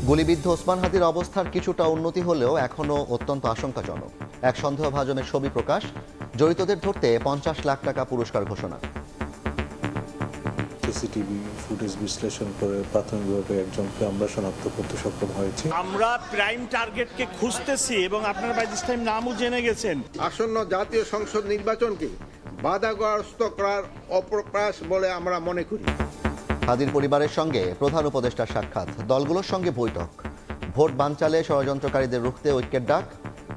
গুলিবিদ্ধ ওসমান হাদির অবস্থার কিছুটা উন্নতি হলেও এখনও অত্যন্ত আশঙ্কাজনক। এক সন্দেহভাজনের ছবি প্রকাশ, জড়িতদের ধরতে 50 লাখ টাকা পুরস্কার ঘোষণা। সিসিটিভি ফুটেজ বিশ্লেষণ করে প্রাথমিকভাবে একজনকে আমরা শনাক্ত করতে সক্ষম হয়েছি। আমরা প্রাইম টার্গেটকে খুঁজতেছি এবং আপনারা বাই দিস টাইম নামও জেনে গেছেন। আসন্ন জাতীয় সংসদ নির্বাচনকে বাধাগ্রস্ত করার অপপ্রয়াস বলে আমরা মনে করি। হাদির পরিবারের সঙ্গে প্রধান উপদেষ্টার সাক্ষাৎ, দলগুলোর সঙ্গে বৈঠক। ভোট বানচালে ষড়যন্ত্রকারীদের রুখতে ঐক্যের ডাক,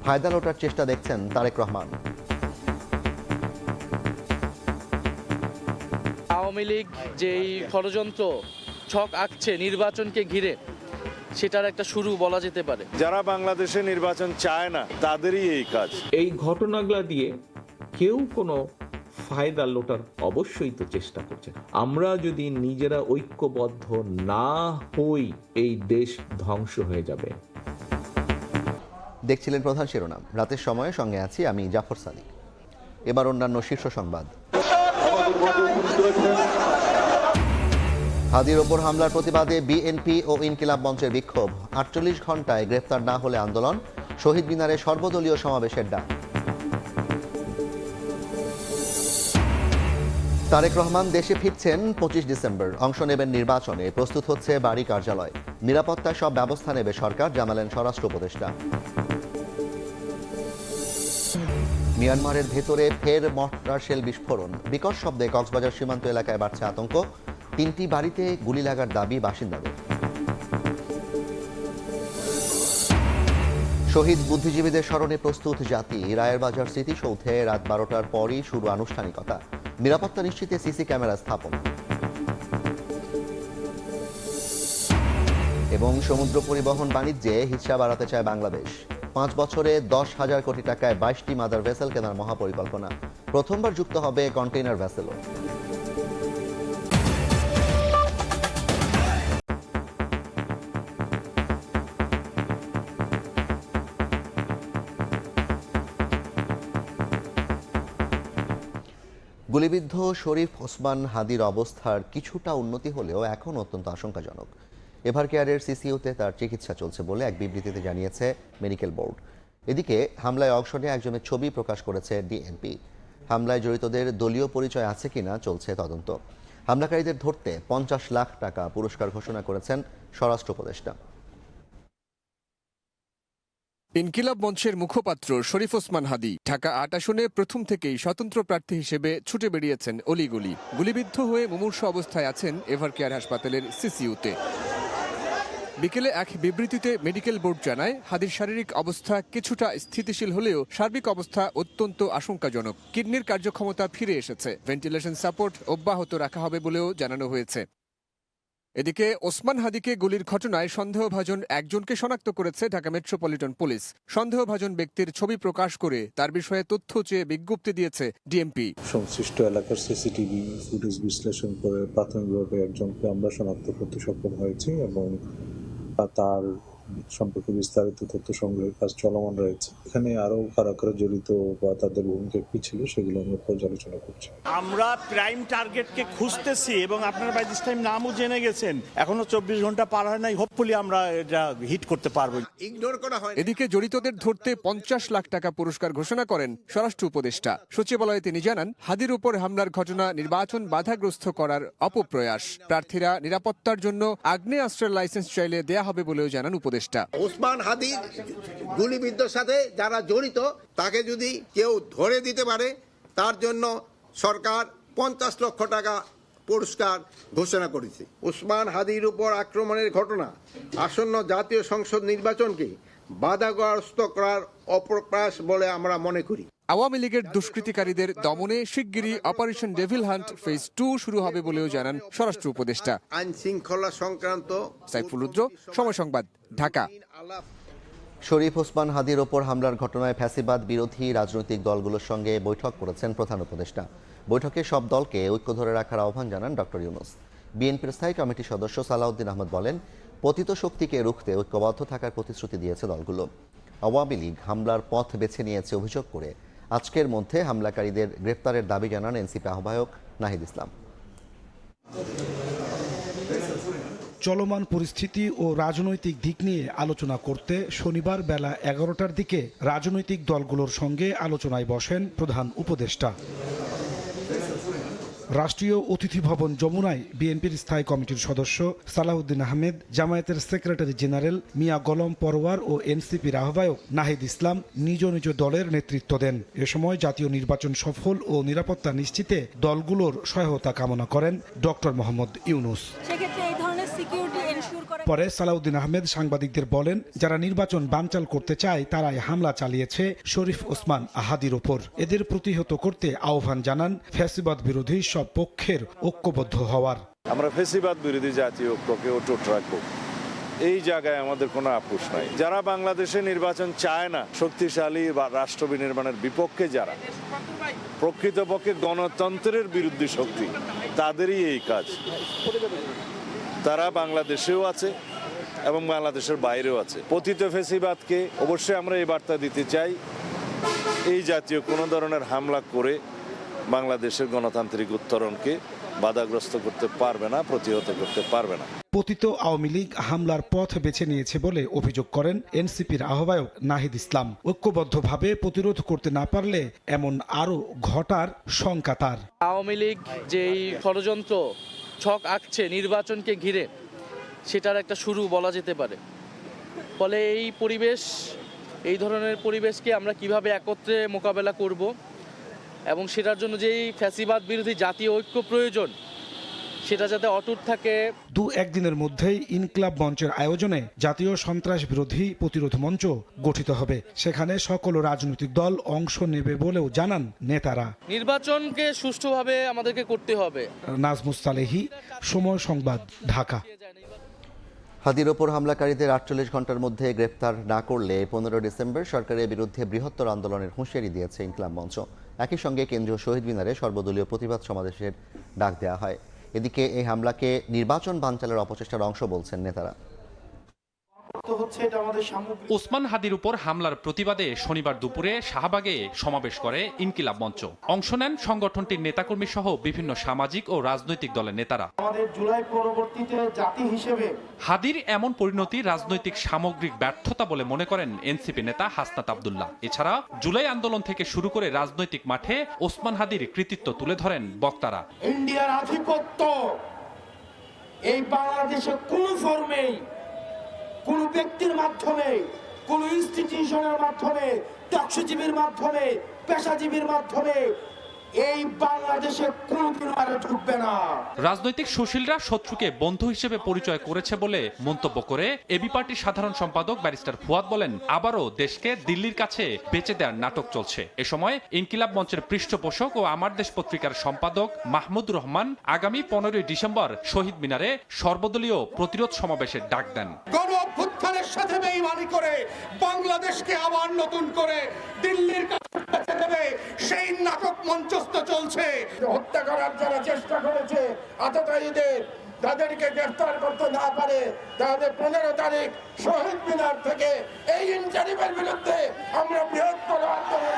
ফায়দা লোটার চেষ্টা দেখছেন তারেক রহমান। আওয়ামী লীগ যেই ষড়যন্ত্র ছক আঁকছে নির্বাচনকে ঘিরে, সেটার একটা শুরু বলা যেতে পারে। যারা বাংলাদেশে নির্বাচন চায় না তাদেরই এই কাজ। এই ঘটনাগুলো দিয়ে কেউ কোনো ফায়দা লোটার অবশ্যই তো চেষ্টা করছে। আমরা যদি নিজেরা ঐক্যবদ্ধ না হই, এই দেশ ধ্বংস হয়ে যাবে। দেখছিলেন প্রধান শিরোনাম, রাতের সময়ে সঙ্গে আছি আমি জাফর সাদিক। এবার অন্যান্য শীর্ষ সংবাদ। হাদির ওপর হামলার প্রতিবাদে বিএনপি ও ইনকিলাব মঞ্চের বিক্ষোভ, 48 ঘন্টায় গ্রেফতার না হলে আন্দোলন, শহীদ মিনারে সর্বদলীয় সমাবেশের ডাক। তারেক রহমান দেশে ফিরছেন 25 ডিসেম্বর, অংশ নেবেন নির্বাচনে, প্রস্তুত হচ্ছে বাড়ি কার্যালয়, নিরাপত্তায় সব ব্যবস্থা নেবে সরকার, জানালেন স্বরাষ্ট্র উপদেষ্টা। মিয়ানমারের ভেতরে ফের মর্টার শেল বিস্ফোরণ, বিকট শব্দে কক্সবাজার সীমান্ত এলাকায় বাড়ছে আতঙ্ক, 3টি বাড়িতে গুলি লাগার দাবি বাসিন্দাদের। শহীদ বুদ্ধিজীবীদের স্মরণে প্রস্তুত জাতি, রায়ের বাজার স্মৃতিসৌধে রাত 12টার পরই শুরু আনুষ্ঠানিকতা, নিরাপত্তা নিশ্চিতে সিসি ক্যামেরা স্থাপন। এবং সমুদ্র পরিবহন বাণিজ্যে হিস্সা বাড়াতে চায় বাংলাদেশ, 5 বছরে 10,000 কোটি টাকায় 22টি মাদার ভেসেল কেনার মহাপরিকল্পনা, প্রথমবার যুক্ত হবে কন্টেইনার ভেসেলও। গুলিবিদ্ধ শরীফ ওসমান হাদির অবস্থার কিছুটা উন্নতি হলেও এখন অত্যন্ত আশঙ্কাজনক। এভারকেয়ারের সিসিইউতে তার চিকিৎসা চলছে বলে এক বিবৃতিতে জানিয়েছে মেডিকেল বোর্ড। এদিকে হামলায় অংশ নিয়ে একজনের ছবি প্রকাশ করেছে ডিএমপি। হামলায় জড়িতদের দলীয় পরিচয় আছে কিনা চলছে তদন্ত। হামলাকারীদের ধরতে 50 লাখ টাকা পুরস্কার ঘোষণা করেছেন স্বরাষ্ট্র উপদেষ্টা। ইনকিলাব মঞ্চের মুখপাত্র শরীফ ওসমান হাদি ঢাকা ৮ আসনে প্রথম থেকেই স্বতন্ত্র প্রার্থী হিসেবে ছুটে বেরিয়েছেন অলিগলি। গুলিবিদ্ধ হয়ে মুমূর্ষু অবস্থায় আছেন এভারকেয়ার হাসপাতালের সিসিইউতে। বিকেলে এক বিবৃতিতে মেডিকেল বোর্ড জানায়, হাদির শারীরিক অবস্থা কিছুটা স্থিতিশীল হলেও সার্বিক অবস্থা অত্যন্ত আশঙ্কাজনক। কিডনির কার্যক্ষমতা ফিরে এসেছে, ভেন্টিলেশন সাপোর্ট অব্যাহত রাখা হবে বলেও জানানো হয়েছে। এদিকে ওসমান হাদিকে গুলির ঘটনায় সন্দেহভাজন একজনকে শনাক্ত করেছে ঢাকা মেট্রোপলিটন পুলিশ। সন্দেহভাজন ব্যক্তির ছবি প্রকাশ করে তার বিষয়ে তথ্য চেয়ে বিজ্ঞপ্তি দিয়েছে ডিএমপি। সংশ্লিষ্ট এলাকার সিসিটিভি ফুটেজ বিশ্লেষণ করে প্রাথমিকভাবে একজনকে আমরা শনাক্ত করতে সক্ষম হয়েছি এবং তার সম্পর্কে বিস্তারিত তথ্য সংগ্রহের কাজ চলমান রয়েছে। এখানে আরো কারা কারা জড়িত বা তাদের ভূমিকা কি ছিল সেগুলো আমরা পর্যালোচনা করছি। আমরা প্রাইম টার্গেটকে খুঁজতেছি এবং আপনারা বাই দিস টাইম নামও জেনে গেছেন। এখনো 24 ঘন্টা পার হয় নাই, হোপফুলি আমরা এটা হিট করতে পারবো। ইগনোর করা হয়। এদিকে জড়িতদের ধরতে 50 লাখ টাকা পুরস্কার ঘোষণা করেন স্বরাষ্ট্র উপদেষ্টা। সচিবালয়ে তিনি জানান, হাদির উপর হামলার ঘটনা নির্বাচন বাধাগ্রস্ত করার অপপ্রয়াস। প্রার্থীরা নিরাপত্তার জন্য আগ্নেয়াস্ত্রের লাইসেন্স চাইলে দেয়া হবে বলেও জানান উপদেষ্টা। ওসমান হাদি গুলিবিদ্ধর সাথে যারা জড়িত তাকে যদি কেউ ধরে দিতে পারে তার জন্য সরকার 50 লক্ষ টাকা পুরস্কার ঘোষণা করেছে। ওসমান হাদির উপর আক্রমণের ঘটনা আসন্ন জাতীয় সংসদ নির্বাচনকে বাধাগ্রস্ত করার অপপ্রয়াস বলে আমরা মনে করি। আওয়ামী লীগের দুষ্কৃতিকারীদের দমনে শিগগিরই অপারেশন ডেভিল হান্ট ফেজ 2 শুরু হবে বলেও জানান স্বরাষ্ট্র উপদেষ্টা। আইন শৃঙ্খলা সংক্রান্ত সাইফুল রুদ্র, সময় সংবাদ, ঢাকা। শরীফ ওসমান হাদির ওপর হামলার ঘটনায় ফ্যাসিবাদ বিরোধী রাজনৈতিক দলগুলোর সঙ্গে বৈঠক করেছেন প্রধান উপদেষ্টা। বৈঠকে সব দলকে ঐক্য ধরে রাখার আহ্বান জানান ডক্টর ইউনূস। বিএনপির স্থায়ী কমিটির সদস্য সালাউদ্দিন আহমদ বলেন, পতিত শক্তিকে রুখতে ঐক্যবদ্ধ থাকার প্রতিশ্রুতি দিয়েছে দলগুলো। আওয়ামী লীগ হামলার পথ বেছে নিয়েছে অভিযোগ করে আজকের মধ্যে হামলাকারীদের গ্রেফতারের দাবি জানান এনসিপি আহ্বায়ক নাহিদ ইসলাম। চলমান পরিস্থিতি ও রাজনৈতিক দিক নিয়ে আলোচনা করতে শনিবার বেলা 11টার দিকে রাজনৈতিক দলগুলোর সঙ্গে আলোচনায় বসেন প্রধান উপদেষ্টা। রাষ্ট্রীয় অতিথি ভবন যমুনায় বিএনপির স্থায়ী কমিটির সদস্য সালাউদ্দিন আহমেদ, জামায়াতের সেক্রেটারি জেনারেল মিয়া গোলাম পরওয়ার ও এনসিপির আহ্বায়ক নাহিদ ইসলাম নিজ নিজ দলের নেতৃত্ব দেন। এ সময় জাতীয় নির্বাচন সফল ও নিরাপত্তা নিশ্চিতে দলগুলোর সহায়তা কামনা করেন ডক্টর মোহাম্মদ ইউনূস। পরে সালাউদ্দিন আহমেদ সাংবাদিকদের বলেন, যারা নির্বাচন বানচাল করতে চায় তারাই হামলা চালিয়েছে শরীফ ওসমান হাদির ওপর। এদের প্রতিহত করতে আহ্বান জানান ফ্যাসিবাদ বিরোধী সব পক্ষের ঐক্যবদ্ধ হওয়ার। আমরা ফেসিবাদ বিরোধী জাতীয় ঐক্যকে অটুট রাখবো, এই জায়গায় আমাদের কোনো আপোষ নাই। যারা বাংলাদেশে নির্বাচন চায় না, শক্তিশালী বা রাষ্ট্র বিনির্মাণের বিপক্ষে যারা, প্রকৃতপক্ষে গণতন্ত্রের বিরুদ্ধে শক্তি, তাদেরই এই কাজ। তারা বাংলাদেশেও আছে এবং বাংলাদেশের বাইরেও আছে। পতিত ফেসিবাদকে অবশ্যই আমরা এই বার্তা দিতে চাই, এই জাতীয় কোনো ধরনের হামলা করে বাংলাদেশের গণতান্ত্রিক উত্তরণকে বাধাগ্রস্ত করতে পারবে না, প্রতিহত করতে পারবে না। পতিত আওয়ামী লীগ হামলার পথ বেছে নিয়েছে বলে অভিযোগ করেন এনসিপির আহ্বায়ক নাহিদ ইসলাম। ঐক্যবদ্ধভাবে প্রতিরোধ করতে না পারলে এমন আরও ঘটার শঙ্কা তার। আওয়ামী লীগ যেই ষড়যন্ত্র ছক আঁকছে নির্বাচনকে ঘিরে, সেটার একটা শুরু বলা যেতে পারে। ফলে এই ধরনের পরিবেশকে আমরা কিভাবে একত্রে মোকাবেলা করব এবং সেটার জন্য যেই ফ্যাসিবাদ বিরোধী জাতীয় ঐক্য প্রয়োজন, সেটা যাতে অটুট থাকে। 2-1 দিনের মধ্যেই ইনকিলাব মঞ্চের আয়োজনে জাতীয় সন্ত্রাস বিরোধী প্রতিরোধ মঞ্চ গঠিত হবে। সেখানে সকল রাজনৈতিক দল অংশ নেবে বলেও জানান নেতারা। নির্বাচনকে সুষ্ঠুভাবে আমাদেরকে করতে হবে। নাজমুস সালেহী, সময় সংবাদ, ঢাকা। হাদির ওপর হামলাকারীদের 48 ঘন্টার মধ্যে গ্রেপ্তার না করলে 15 ডিসেম্বর সরকারের বিরুদ্ধে বৃহত্তর আন্দোলনের হুঁশিয়ারি দিয়েছে ইনকিলাব মঞ্চ। একই সঙ্গে কেন্দ্রীয় শহীদ মিনারে সর্বদলীয় প্রতিবাদ সমাবেশের ডাক দেওয়া হয়। এদিকে এই হামলাকে নির্বাচন বানচালের অপচেষ্টার অংশ বলছেন নেতারা। ওসমান হাদির উপর হামলার প্রতিবাদে শনিবার দুপুরে শাহবাগে সমাবেশ করে ইনকিলাব মঞ্চ। অংশ নেন সংগঠনটির নেতাকর্মী সহ বিভিন্ন সামাজিক ও রাজনৈতিক দলের নেতারা। জুলাই পরবর্তীতে জাতি হিসেবে হাদির এমন পরিণতি রাজনৈতিক সামগ্রিক ব্যর্থতা বলে মনে করেন এনসিপি নেতা হাসনাত আব্দুল্লাহ। এছাড়া জুলাই আন্দোলন থেকে শুরু করে রাজনৈতিক মাঠে ওসমান হাদির কৃতিত্ব তুলে ধরেন বক্তারা। ইন্ডিয়ার আধিপত্য এই বাংলাদেশে কোনো ফর্মেই, কোন ব্যক্তির মাধ্যমে, কোন ইনস্টিটিউশনের মাধ্যমে, টকশিজীবীর মাধ্যমে, পেশাজীবীর মাধ্যমে এই বাংলাদেশে কোনোদিন আর ঢুকবে না। রাজনৈতিক সুশীলরা শত্রুকে বন্ধু হিসেবে পরিচয় করেছে বলে মন্তব্য করে এবি পার্টির সাধারণ সম্পাদক ব্যারিস্টার ফুয়াদ বলেন, আবারও দেশকে দিল্লির কাছে বেচে দেওয়ার নাটক চলছে। এ সময় ইনকিলাব মঞ্চের পৃষ্ঠপোষক ও আমার দেশ পত্রিকার সম্পাদক মাহমুদ রহমান আগামী 15 ডিসেম্বর শহীদ মিনারে সর্বদলীয় প্রতিরোধ সমাবেশের ডাক দেন। গণঅভ্যুত্থানের সাথে বেইমানি করে বাংলাদেশকে আবার নতুন করে দিল্লির কাছে বেচে দেবে, সেই নাটক মঞ্চস্থ চলছে। হত্যা করার যারা চেষ্টা করেছে আততায়ীদের, তাদেরকে গ্রেফতার করতে না পারে তাদের 15 তারিখ শহীদ মিনার থেকে এই ইনজারিমের বিরুদ্ধে আমরা বৃহত্তর আন্দোলন।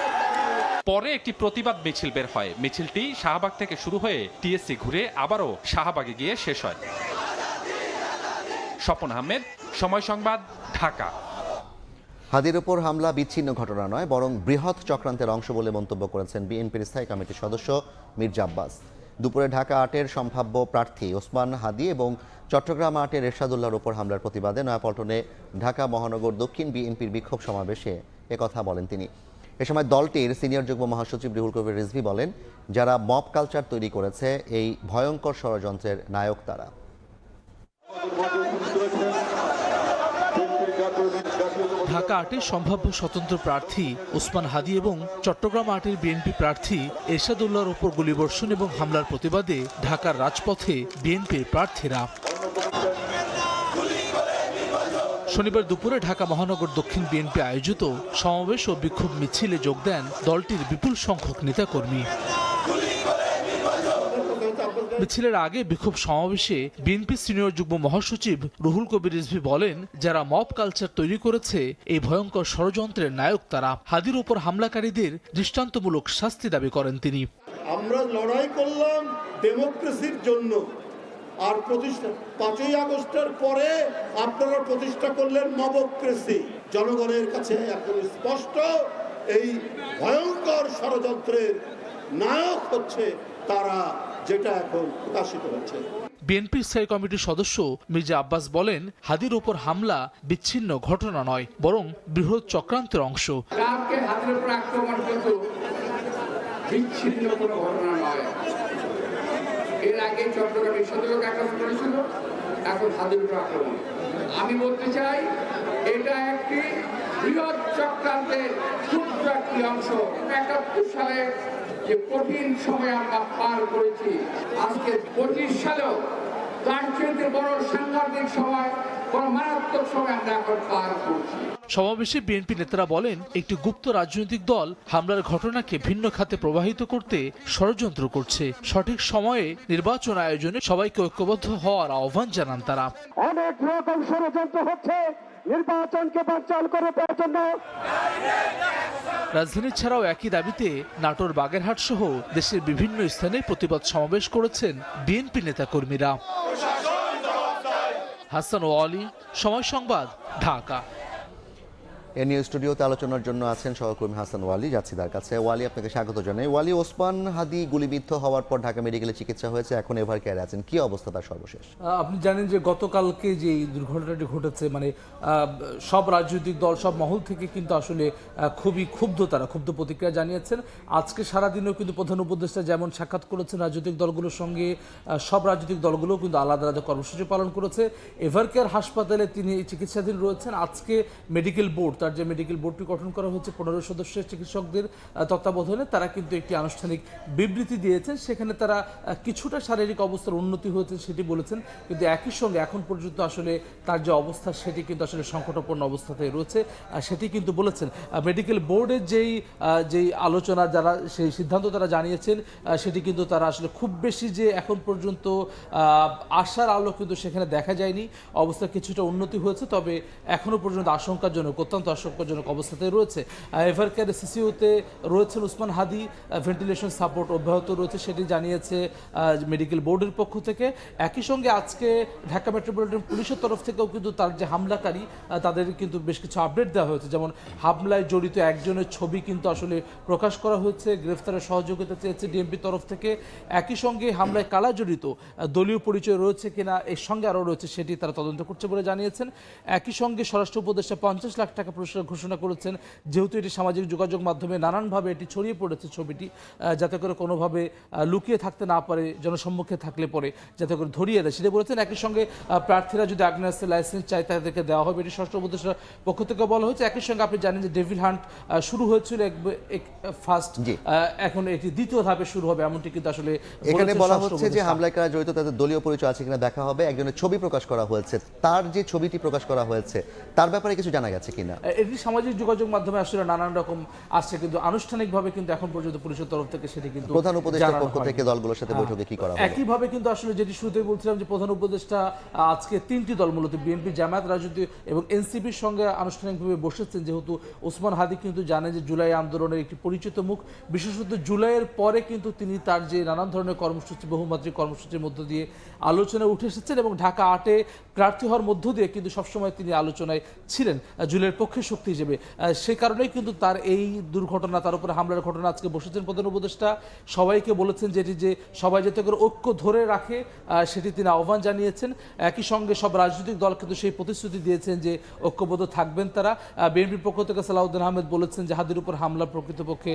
পরে একটি প্রতিবাদ মিছিল বের হয়। মিছিলটি শাহবাগ থেকে শুরু হয়ে টিএসসি ঘুরে আবারও শাহবাগে গিয়ে শেষ হয়। স্বপন আহমেদ, সময় সংবাদ, ঢাকা। হাদির ওপর হামলা বিচ্ছিন্ন ঘটনা নয়, বরং বৃহৎ চক্রান্তের অংশ বলে মন্তব্য করেছেন বিএনপির স্থায়ী কমিটির সদস্য মির্জা আব্বাস। দুপুরে ঢাকা 8-এর সম্ভাব্য প্রার্থী ওসমান হাদি এবং চট্টগ্রাম 8-এর এরশাদুল্লাহর ওপর হামলার প্রতিবাদে নয়াপল্টনে ঢাকা মহানগর দক্ষিণ বিএনপির বিক্ষোভ সমাবেশে একথা বলেন তিনি। এ সময় দলটির সিনিয়র যুগ্ম মহাসচিব রুহুল কবির রিজভী বলেন, যারা মব কালচার তৈরি করেছে এই ভয়ঙ্কর ষড়যন্ত্রের নায়ক তারা। ঢাকা 8-এর সম্ভাব্য স্বতন্ত্র প্রার্থী ওসমান হাদি এবং চট্টগ্রাম 8-এর বিএনপি প্রার্থী এরশাদুল্লাহর ওপর গুলিবর্ষণ এবং হামলার প্রতিবাদে ঢাকার রাজপথে বিএনপির প্রার্থীরা। শনিবার দুপুরে ঢাকা মহানগর দক্ষিণ বিএনপি আয়োজিত সমাবেশ ও বিক্ষোভ মিছিলে যোগ দেন দলটির বিপুল সংখ্যক নেতাকর্মী। মিছিলের আগে বিক্ষোভ সমাবেশে বিএনপি সিনিয়র যুগ্ম মহাসচিব রুহুল কবির রিজভী বলেন, যারা মব কালচার তৈরি করেছে এই ভয়ঙ্কর ষড়যন্ত্রের নায়ক তারা। হাদির উপর হামলাকারীদের দৃষ্টান্তমূলক শাস্তি দাবি করেন তিনি। আমরা লড়াই করলাম ডেমোক্রেসির জন্য, আর প্রতিষ্ঠা 5ই আগস্টের পরে আপনারা প্রতিষ্ঠা করলেন মবক্রেসি। জনগণের কাছে এখন স্পষ্ট এই ভয়ঙ্কর ষড়যন্ত্রের নায়ক হচ্ছে তারা, যেটা এখন প্রকাশিত হচ্ছে। বিএনপি স্থায়ী কমিটির সদস্য মির্জা আব্বাস বলেন, হাদির ওপর হামলা বিচ্ছিন্ন ঘটনা নয়, বরং বৃহৎ চক্রান্তের অংশ। কালকে হাদির উপর আক্রমণ কিন্তু বিচ্ছিন্ন কোনো ঘটনা নয়। এর আগে চট্টগ্রামে 17 আক্রমণ করেছিল, এখন হাদির উপর আক্রমণ। আমি বলতে চাই এটা একটি বৃহৎ চক্রান্তের ক্ষুদ্র একটি অংশ। 71 সালে যে কঠিন সময় আমরা পার করেছি, আজকে 25 সালেও তার চেয়ে বড় সাংঘাতিক সময়, বড় মারাত্মক সময় আমরা এখন পার করছি। সমাবেশে বিএনপি নেতারা বলেন, একটি গুপ্ত রাজনৈতিক দল হামলার ঘটনাকে ভিন্ন খাতে প্রবাহিত করতে ষড়যন্ত্র করছে। সঠিক সময়ে নির্বাচন আয়োজনে সবাইকে ঐক্যবদ্ধ হওয়ার আহ্বান জানান তারা। অনেক রকম ষড়যন্ত্র হচ্ছে নির্বাচনকে বানচাল করে দেওয়ার জন্য। রাজধানী ছাড়াও একই দাবিতে নাটোর, বাগেরহাট সহ দেশের বিভিন্ন স্থানে প্রতিবাদ সমাবেশ করেছেন বিএনপি নেতাকর্মীরা। হাসান ওয়ালি, সময় সংবাদ, ঢাকা। এ নিয়ে স্টুডিওতে আলোচনার জন্য আছেন সহকর্মী হাসান ওয়ালি। যাচ্ছি তার কাছে। ওয়ালি, আপনাকে স্বাগত জানাই। ওয়ালি, ওসমান হাদি গুলিবিদ্ধ হওয়ার পর ঢাকা মেডিকেলে চিকিৎসা হয়েছে, এখন এভার কেয়ারে আছেন, কি অবস্থা তার সর্বশেষ? আপনি জানেন যে গতকালকে যে দুর্ঘটনাটি ঘটেছে, মানে সব রাজনৈতিক দল, সব মহল থেকে কিন্তু আসলে খুবই ক্ষুব্ধ, তারা ক্ষুব্ধ প্রতিক্রিয়া জানিয়েছেন। আজকে সারাদিনেও কিন্তু প্রধান উপদেষ্টা যেমন সাক্ষাৎ করেছেন রাজনৈতিক দলগুলোর সঙ্গে, সব রাজনৈতিক দলগুলোও কিন্তু আলাদা আলাদা কর্মসূচি পালন করেছে। এভার কেয়ার হাসপাতালে তিনি চিকিৎসাধীন রয়েছেন। আজকে মেডিকেল বোর্ড, তার যে মেডিকেল বোর্ডটি গঠন করা হয়েছে 15 সদস্যের চিকিৎসকদের তত্ত্বাবধানে, তারা কিন্তু একটি আনুষ্ঠানিক বিবৃতি দিয়েছেন। সেখানে তারা কিছুটা শারীরিক অবস্থার উন্নতি হয়েছে সেটি বলেছেন, কিন্তু একই সঙ্গে এখন পর্যন্ত আসলে তার যে অবস্থা সেটি কিন্তু আসলে সংকটাপন্ন অবস্থাতে রয়েছে, সেটি কিন্তু বলেছেন। মেডিকেল বোর্ডের যেই আলোচনা, যারা সেই সিদ্ধান্ত তারা জানিয়েছেন, সেটি কিন্তু তারা আসলে খুব বেশি যে এখন পর্যন্ত আশার আলো কিন্তু সেখানে দেখা যায়নি। অবস্থা কিছুটা উন্নতি হয়েছে, তবে এখনও পর্যন্ত আশঙ্কাজনক, অত্যন্ত আশঙ্কাজনক অবস্থাতে রয়েছে। এভার কেয়ার সিসিউতে রয়েছেন ওসমান হাদি, ভেন্টিলেশন সাপোর্ট অব্যাহত রয়েছে, সেটি জানিয়েছে মেডিকেল বোর্ডের পক্ষ থেকে। একই সঙ্গে আজকে ঢাকা মেট্রোপলিটন পুলিশের তরফ থেকেও কিন্তু তার যে হামলাকারী, তাদের কিন্তু বেশ কিছু আপডেট দেওয়া হয়েছে। যেমন হামলায় জড়িত একজনের ছবি কিন্তু আসলে প্রকাশ করা হয়েছে, গ্রেফতারের সহযোগিতা চেয়েছে ডিএমপির তরফ থেকে। একই সঙ্গে হামলায় কারা জড়িত, দলীয় পরিচয় রয়েছে কিনা এর সঙ্গে আরও রয়েছে, সেটি তারা তদন্ত করছে বলে জানিয়েছেন। একই সঙ্গে স্বরাষ্ট্র উপদেষ্টা 50 লাখ টাকা পুরস্কার ঘোষণা করেছেন, যেহেতু এটি সামাজিক যোগাযোগ মাধ্যমে নানানভাবে এটি ছড়িয়ে পড়েছে ছবিটি, যাতে করে কোনোভাবে লুকিয়ে থাকতে না পারে, জনসম্মুখে থাকলে পরে যাতে করে ধরিয়ে দেয় সেটা বলেছেন। একই সঙ্গে প্রার্থীরা যদি আগ্নেয়াস্ত্রের লাইসেন্স চায় তাদেরকে দেওয়া হবে, এটি স্বরাষ্ট্র উপদেষ্টার পক্ষ থেকে বলা হয়েছে। একই সঙ্গে আপনি জানেন যে ডেভিল হান্ট শুরু হয়েছিল ফার্স্ট, এখন এটি দ্বিতীয় ধাপে শুরু হবে, এমনটি কিন্তু আসলে এখানে বলা হচ্ছে যে হামলায় কারা জড়িত তাদের দলীয় পরিচয় আছে কিনা দেখা হবে। একজনের ছবি প্রকাশ করা হয়েছে, তার যে ছবিটি প্রকাশ করা হয়েছে তার ব্যাপারে কিছু জানা গেছে কিনা? এটি সামাজিক যোগাযোগ মাধ্যমে আসলে নানান রকম আসছে, কিন্তু আনুষ্ঠানিকভাবে কিন্তু এখন পর্যন্ত পুলিশের তরফ থেকে সেটি কিন্তু প্রধান উপদেষ্টার পক্ষ থেকে দলগুলোর সাথে বৈঠকে কি করা হবে? একইভাবে কিন্তু আসলে যেটি শুরুতেই বলছিলাম যে প্রধান উপদেষ্টা আজকে 3টি দল, মূলত বিএনপি, জামায়াত, রাজনীতি এবং এনসিপির সঙ্গে আনুষ্ঠানিকভাবে বসেছেন। যেহেতু ওসমান হাদি কিন্তু জানেন যে জুলাই আন্দোলনের একটি পরিচিত মুখ, বিশেষত জুলাইয়ের পরে কিন্তু তিনি তার যে নানান ধরনের কর্মসূচি, বহুমাত্রিক কর্মসূচির মধ্য দিয়ে আলোচনায় উঠে এসেছেন এবং ঢাকা 8-এ প্রার্থী হওয়ার মধ্য দিয়ে কিন্তু সবসময় তিনি আলোচনায় ছিলেন জুলাইয়ের পক্ষে শক্তি হিসেবে। সেই কারণেই কিন্তু তার এই দুর্ঘটনা, তার উপরে হামলার ঘটনা আজকে বসেছেন প্রধান উপদেষ্টা। সবাইকে বলেছেন যেটি যে সবাই যাতে করে ঐক্য ধরে রাখে সেটি তিনি আহ্বান জানিয়েছেন। একই সঙ্গে সব রাজনৈতিক দল কিন্তু সেই প্রতিশ্রুতি দিয়েছেন যে ঐক্যবদ্ধ থাকবেন তারা। বিএনপির পক্ষ থেকে সালাউদ্দিন আহমেদ বলেছেন যে হাদির উপর হামলা প্রকৃতপক্ষে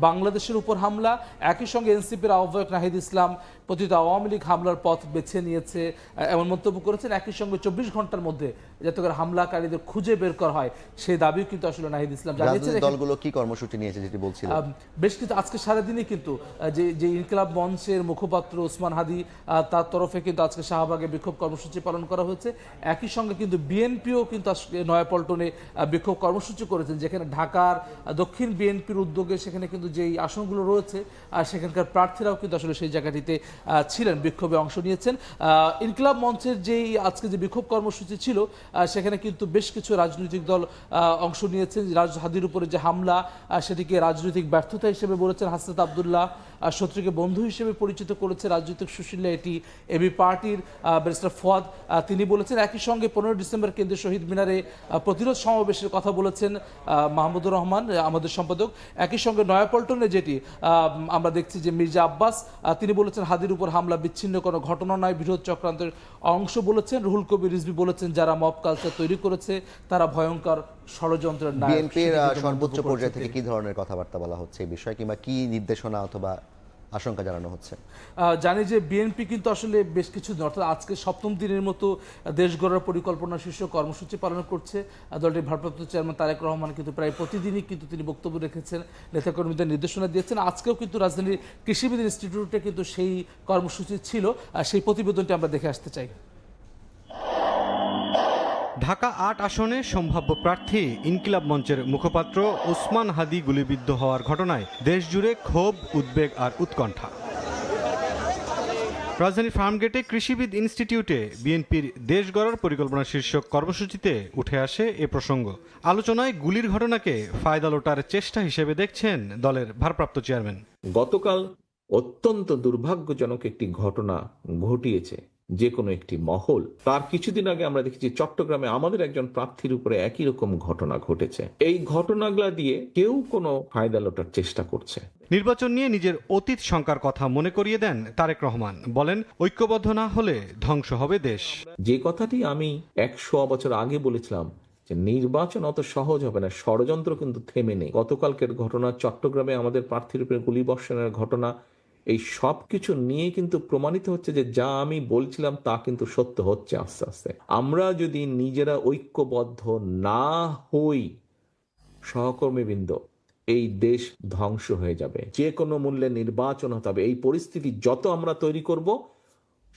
বাংলাদেশের উপর হামলা। একই সঙ্গে এনসিপির আহ্বায়ক নাহিদ ইসলাম পতিত আওয়ামী লীগ হামলার পথ বেছে নিয়েছে এমন মন্তব্য করেছেন। একই সঙ্গে 24 ঘন্টার মধ্যে যাতে করে হামলাকারীদের খুঁজে বের করা হয় সেই দাবিও কিন্তু আসলে নাহিদ ইসলাম জানিয়েছেন। দলগুলো কি কর্মসূচি নিয়েছে যেটি বলছিল? বেশ কিন্তু আজকে সারাদিনই কিন্তু যে ইনকিলাব মঞ্চের মুখপাত্র ওসমান হাদি, তার তরফে কিন্তু আজকে শাহবাগে বিক্ষোভ কর্মসূচি পালন করা হয়েছে। একই সঙ্গে কিন্তু বিএনপিও কিন্তু আজকে নয়াপল্টনে বিক্ষোভ কর্মসূচি করেছেন, যেখানে ঢাকার দক্ষিণ বিএনপির উদ্যোগে সেখানে কিন্তু যেই আসনগুলো রয়েছে সেখানকার প্রার্থীরাও কিন্তু আসলে সেই জায়গাটিতে ছিলেন, বিক্ষোভে অংশ নিয়েছেন। ইনকিলাব মঞ্চের যেই আজকে যে বিক্ষোভ কর্মসূচি ছিল সেখানে কিন্তু বেশ কিছু রাজনৈতিক দল অংশ নিয়েছেন। হাদির উপরে যে হামলা সেটিকে রাজনৈতিক ব্যর্থতা হিসেবে বলেছেন হাসনাত আব্দুল্লাহ, শত্রুকে বন্ধু হিসেবে পরিচিত করেছে রাজনৈতিক সুশীলা এটি এবি পার্টির ব্যারিস্টার ফুয়াদ, তিনি বলেছেন। একই সঙ্গে 15 ডিসেম্বর কেন্দ্রীয় শহীদ মিনারে প্রতিরোধ সমাবেশের কথা বলেছেন মাহমুদুর রহমান আমাদের সম্পাদক। একই সঙ্গে নয়াপল্টনে যেটি আমরা দেখছি যে মির্জা আব্বাস, তিনি বলেছেন হাদির উপর হামলা বিচ্ছিন্ন কোনো ঘটনা নয়, বিরোধ চক্রান্তের অংশ বলেছেন। রুহুল কবির রিজভী বলেছেন যারা মব কালচার তৈরি করেছে তারা ভয়ঙ্কর ষড়যন্ত্রের নায়ক। বিএনপির সর্বোচ্চ পর্যায় থেকে কি ধরনের কথাবার্তা বলা হচ্ছে এই বিষয়ে, কিংবা কি নির্দেশনা অথবা আশঙ্কা জানানো হচ্ছে? জানি যে বিএনপি কিন্তু আসলে বেশ কিছুদিন, অর্থাৎ আজকে 7ম দিনের মতো দেশ গড়ার পরিকল্পনা শীর্ষক কর্মসূচি পালন করছে। দলটির ভারপ্রাপ্ত চেয়ারম্যান তারেক রহমান কিন্তু প্রায় প্রতিদিনই কিন্তু তিনি বক্তব্য রেখেছেন, নেতাকর্মীদের নির্দেশনা দিয়েছেন। আজকেও কিন্তু রাজধানীর কৃষিবিদ ইনস্টিটিউটে কিন্তু সেই কর্মসূচি ছিল, সেই প্রতিবেদনটি আমরা দেখে আসতে চাই। ঢাকা 8 আসনে সম্ভাব্য প্রার্থী ইনকিলাব মঞ্চের মুখপাত্র ওসমান হাদি গুলিবিদ্ধ হওয়ার ঘটনায় দেশজুড়ে ক্ষোভ, উদ্বেগ আর উৎকণ্ঠা। রাজধানীর ফার্মগেটে কৃষিবিদ ইনস্টিটিউটে বিএনপির দেশ গড়ার পরিকল্পনা শীর্ষক কর্মসূচিতে উঠে আসে এ প্রসঙ্গ। আলোচনায় গুলির ঘটনাকে ফায়দা লোটার চেষ্টা হিসেবে দেখছেন দলের ভারপ্রাপ্ত চেয়ারম্যান। গতকাল অত্যন্ত দুর্ভাগ্যজনক একটি ঘটনা ঘটিয়েছে যে কোনো একটি মহল। তার কিছুদিন আগে আমরা দেখেছি চট্টগ্রামে আমাদের একজন প্রার্থীর উপরে একই রকম ঘটনা ঘটেছে। এই ঘটনাগুলা দিয়ে কেউ কোনো ফায়দা লোটার চেষ্টা করছে। নির্বাচন নিয়ে নিজের অতীত শঙ্কার কথা মনে করিয়ে দেন তারেক রহমান, বলেন ঐক্যবদ্ধ না হলে ধ্বংস হবে দেশ। যে কথাটি আমি 100 বছর আগে বলেছিলাম যে নির্বাচন অত সহজ হবে না, ষড়যন্ত্র কিন্তু থেমে নেই। গতকালকের ঘটনা, চট্টগ্রামে আমাদের প্রার্থীর উপরে গুলিবর্ষণের ঘটনা, এই সব কিছু নিয়ে কিন্তু প্রমাণিত হচ্ছে যে যা আমি বলছিলাম তা কিন্তু সত্য হচ্ছে আস্তে আস্তে। আমরা যদি নিজেরা ঐক্যবদ্ধ না হই সহকর্মীবৃন্দ, এই দেশ ধ্বংস হয়ে যাবে। যে কোনো মূল্যে নির্বাচন হতে হবে। এই পরিস্থিতি যত আমরা তৈরি করব,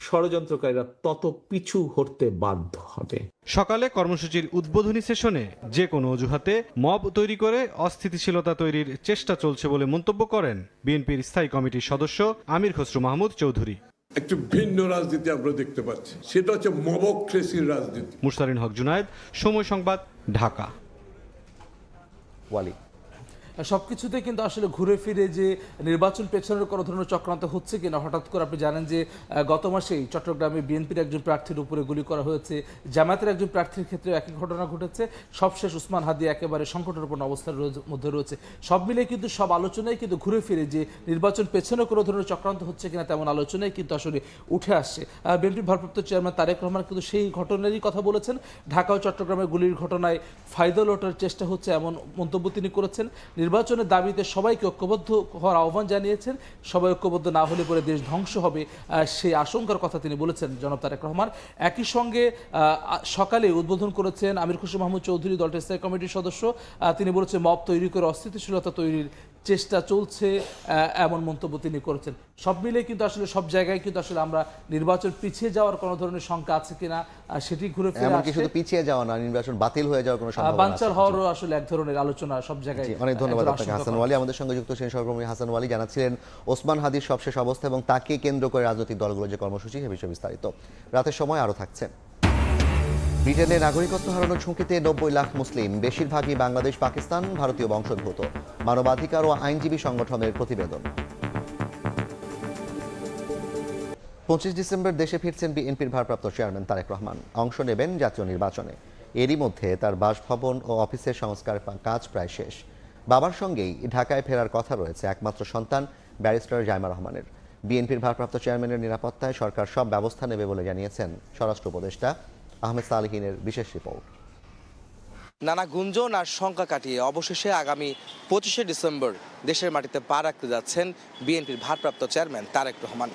ষড়যন্ত্রকারীরা তত পিছু হটতে বাধ্য হবে। সকালে কর্মসূচির উদ্বোধনী সেশনে যে কোনো অজুহাতে মব তৈরি করে অস্থিতিশীলতা তৈরির চেষ্টা চলছে বলে মন্তব্য করেন বিএনপির স্থায়ী কমিটির সদস্য আমির খসরু মাহমুদ চৌধুরী। একটু ভিন্ন রাজনীতি আমরা দেখতে পাচ্ছি, সেটা হচ্ছে মবক্রেসির রাজনীতি। মুশতারিন হক জুনায়েদ, সময় সংবাদ, ঢাকা। ওয়ালি, সবকিছুতে কিন্তু আসলে ঘুরে ফিরে যে নির্বাচন পেছনের কোনো ধরনের চক্রান্ত হচ্ছে কিনা, হঠাৎ করে আপনি জানেন যে গত মাসেই চট্টগ্রামে বিএনপির একজন প্রার্থীর উপরে গুলি করা হয়েছে, জামায়াতের একজন প্রার্থীর ক্ষেত্রে একই ঘটনা ঘটেছে। সবশেষ ওসমান হাদি একেবারে সংকটাপন্ন অবস্থার মধ্যে রয়েছে। সব মিলে কিন্তু সব আলোচনায় কিন্তু ঘুরে ফিরে যে নির্বাচন পেছনে কোনো ধরনের চক্রান্ত হচ্ছে কিনা তেমন আলোচনায় কিন্তু আসলে উঠে আসছে। বিএনপির ভারপ্রাপ্ত চেয়ারম্যান তারেক রহমান কিন্তু সেই ঘটনারই কথা বলেছেন। ঢাকা ও চট্টগ্রামে গুলির ঘটনায় ফায়দা লোটার চেষ্টা হচ্ছে এমন মন্তব্য তিনি করেছেন। নির্বাচনের দাবিতে সবাইকে ঐক্যবদ্ধ হওয়ার আহ্বান জানিয়েছেন। সবাই ঐক্যবদ্ধ না হলে পরে দেশ ধ্বংস হবে, সেই আশঙ্কার কথা তিনি বলেছেন জনাব তারেক রহমান। একই সঙ্গে সকালে উদ্বোধন করেছেন আমির খসরু মাহমুদ চৌধুরী, দলটির স্থায়ী কমিটির সদস্য। তিনি বলেছেন মব তৈরি করে অস্থিতিশীলতা তৈরির চেষ্টা চলছে, এমন মন্তব্য তিনি করেছেন। সব মিলে কিন্তু আসলে সব জায়গায় কিন্তু আসলে আমরা নির্বাচন পিছিয়ে যাওয়ার কোনো ধরনের শঙ্কা আছে কিনা সেটি ঘুরে ফিরে আসছে। শুধু পিছিয়ে যাওয়া না, নির্বাচন বাতিল হয়ে যাওয়ার কোনো সম্ভাবনা আছে, বানচাল হওয়ারও আসলে এক ধরনের আলোচনা সব জায়গায়। অনেক ধন্যবাদ আপনাকে হাসান ওয়ালি। আমাদের সঙ্গে যুক্ত ছিলেন সহকর্মী হাসান ওয়ালি, জানাচ্ছিলেন ওসমান হাদির সবশেষ অবস্থা এবং তাকে কেন্দ্র করে রাজনৈতিক দলগুলোর যে কর্মসূচি সে বিষয়ে বিস্তারিত রাতের সময় আরও থাকছে। ব্রিটেনে নাগরিকত্ব হারানোর ঝুঁকিতে 90 লাখ মুসলিম, বেশিরভাগই বাংলাদেশ, পাকিস্তান, ভারতীয় বংশোদ্ভূত। মানবাধিকার ও আইনজীবী সংগঠনের প্রতিবেদন। 25 ডিসেম্বর দেশে ফিরছেন বিএনপির ভারপ্রাপ্ত চেয়ারম্যান তারেক রহমান। অংশ নেবেন জাতীয় নির্বাচনে। এরই মধ্যে তার বাসভবন ও অফিসের সংস্কার কাজ প্রায় শেষ। বাবার সঙ্গেই ঢাকায় ফেরার কথা রয়েছে একমাত্র সন্তান ব্যারিস্টার জাইমা রহমানের। বিএনপির ভারপ্রাপ্ত চেয়ারম্যানের নিরাপত্তায় সরকার সব ব্যবস্থা নেবে বলে জানিয়েছেন স্বরাষ্ট্র উপদেষ্টা আহমেদ সালেহিনের বিশেষ রিপোর্ট। নানা গুঞ্জন আর শঙ্কা কাটিয়ে অবশেষে আগামী 25শে ডিসেম্বর দেশের মাটিতে পা রাখতে যাচ্ছেন বিএনপির ভারপ্রাপ্ত চেয়ারম্যান তারেক রহমান।